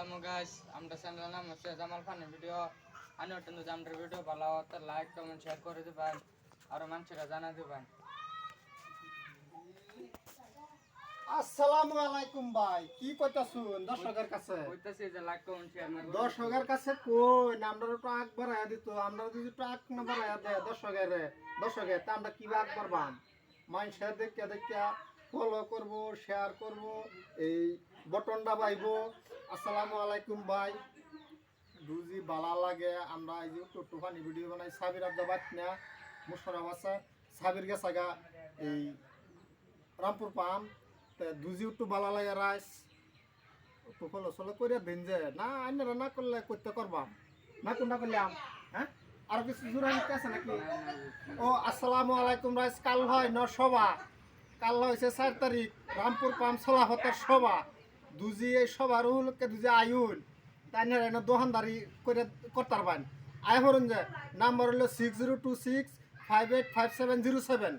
আসসালামু গাইস আমরা চ্যানেল নাম হচ্ছে জামাল ফানি ভিডিও আনি ওটা আমাদের ভিডিও ভালো হতো লাইক কমেন্ট শেয়ার করে দিবেন আর মানুষরা জানা দিবেন। আসসালামু আলাইকুম ভাই, কি কইতাছুন দর্শকের কাছে? কইতাছি যে লাইক কমেন্ট শেয়ার না করে দর্শকের কাছে কই না আমরা একটু আগ বাড়াইয়া দিত, আমরা যদি একটু আগ না বাড়াইয়া দেয় দর্শকের তা আমরা কি আগ বাড়বাম? মানুষের দেখে দেখে ফলো করব, শেয়ার করব, এই বটনটা পাইব। আসসালামু আলাইকুম ভাই, বুঝি ভালো লাগে। আমরা এই যে একটু ফানি ভিডিও বানাই, সাবির আব্দাবাদ না মুশারফ আছে, সাবির গেছে গা এই রামপুর পাম, দুজি একটু ভালো লাগে রাইস একটু ফলো সলো করে দিন যে না আইনারা না করলে করতে করবাম না কোনটা করলাম। হ্যাঁ আর কিছু জোড়া নিতে আছে নাকি? ও আসসালামু আলাইকুম রাইস, কাল হয় সভা, কাল হয়েছে 4 তারিখ রামপুর পাম সলাহতার সভা। দুজি এই সভার উপলক্ষে দুজি আয়ুন তাই না দোকানদারি করে করতে পারবেন। আয় হরুন যে নাম্বার হলো 6026585707।